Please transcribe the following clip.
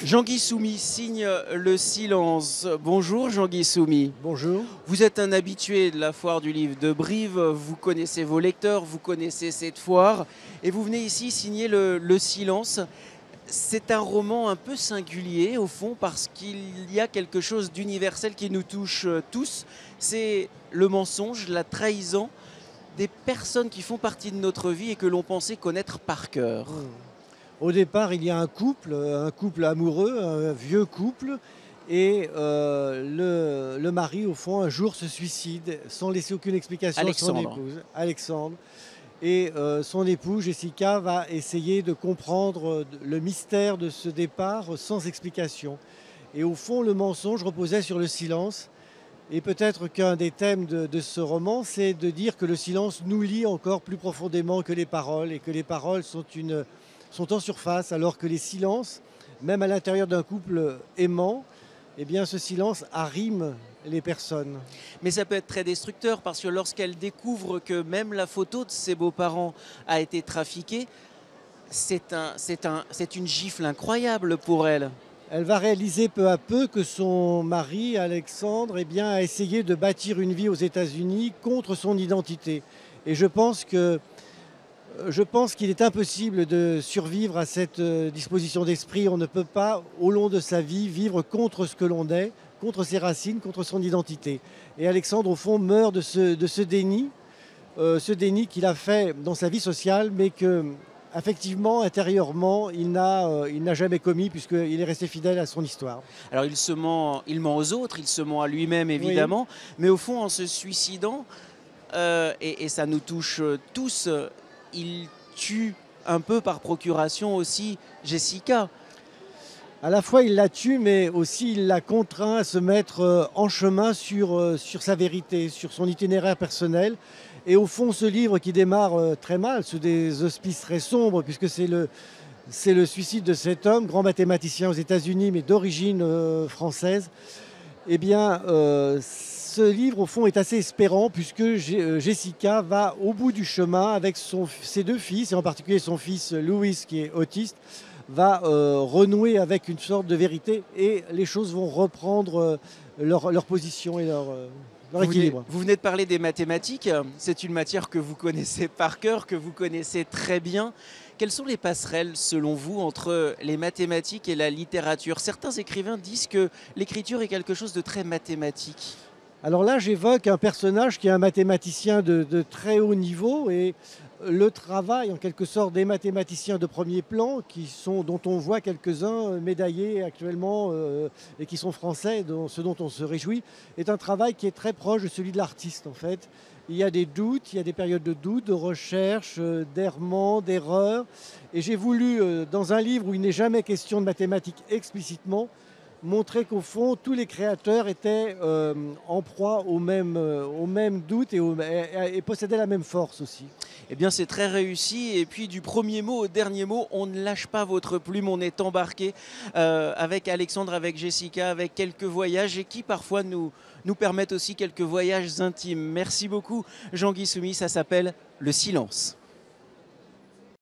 Jean-Guy Soumy signe Le Silence. Bonjour Jean-Guy Soumy. Bonjour. Vous êtes un habitué de la foire du livre de Brive, vous connaissez vos lecteurs, vous connaissez cette foire et vous venez ici signer Le Silence. C'est un roman un peu singulier au fond parce qu'il y a quelque chose d'universel qui nous touche tous. C'est le mensonge, la trahison des personnes qui font partie de notre vie et que l'on pensait connaître par cœur. Au départ, il y a un couple amoureux, un vieux couple, et le mari, au fond, un jour se suicide sans laisser aucune explication à son épouse, Alexandre. Et son épouse, Jessica, va essayer de comprendre le mystère de ce départ sans explication. Et au fond, le mensonge reposait sur le silence. Et peut-être qu'un des thèmes de ce roman, c'est de dire que le silence nous lie encore plus profondément que les paroles, et que les paroles sont en surface, alors que les silences, même à l'intérieur d'un couple aimant, eh bien ce silence arrime les personnes. Mais ça peut être très destructeur parce que lorsqu'elle découvre que même la photo de ses beaux-parents a été trafiquée, c'est une gifle incroyable pour elle. Elle va réaliser peu à peu que son mari, Alexandre, eh bien, a essayé de bâtir une vie aux États-Unis contre son identité. Et je pense qu'il est impossible de survivre à cette disposition d'esprit. On ne peut pas, au long de sa vie, vivre contre ce que l'on est, contre ses racines, contre son identité. Et Alexandre, au fond, meurt de ce déni qu'il a fait dans sa vie sociale, mais que, affectivement, intérieurement, il n'a jamais commis, puisqu'il est resté fidèle à son histoire. Alors il ment aux autres, il se ment à lui-même, évidemment, oui. Mais au fond, en se suicidant, et ça nous touche tous, il tue un peu par procuration aussi Jessica. À la fois, il la tue, mais aussi il la contraint à se mettre en chemin sur sa vérité, sur son itinéraire personnel. Et au fond, ce livre qui démarre très mal, sous des auspices très sombres, puisque c'est le suicide de cet homme, grand mathématicien aux États-Unis, mais d'origine française, eh bien, ce livre, au fond, est assez espérant puisque Jessica va au bout du chemin avec ses deux fils, et en particulier son fils Louis, qui est autiste, va renouer avec une sorte de vérité et les choses vont reprendre leur position et leur équilibre. Vous venez de parler des mathématiques. C'est une matière que vous connaissez par cœur, que vous connaissez très bien. Quelles sont les passerelles, selon vous, entre les mathématiques et la littérature? Certains écrivains disent que l'écriture est quelque chose de très mathématique. Alors là, j'évoque un personnage qui est un mathématicien de très haut niveau et le travail, en quelque sorte, des mathématiciens de premier plan, dont on voit quelques-uns médaillés actuellement et qui sont français, ce dont on se réjouit, est un travail qui est très proche de celui de l'artiste, en fait. Il y a des doutes, il y a des périodes de doute, de recherche, d'errement, d'erreur. Et j'ai voulu, dans un livre où il n'est jamais question de mathématiques explicitement, montrer qu'au fond, tous les créateurs étaient en proie au même doute et possédaient la même force aussi. Eh bien, c'est très réussi. Et puis, du premier mot au dernier mot, on ne lâche pas votre plume. On est embarqué avec Alexandre, avec Jessica, avec quelques voyages et qui parfois nous permettent aussi quelques voyages intimes. Merci beaucoup, Jean-Guy Soumy. Ça s'appelle Le Silence.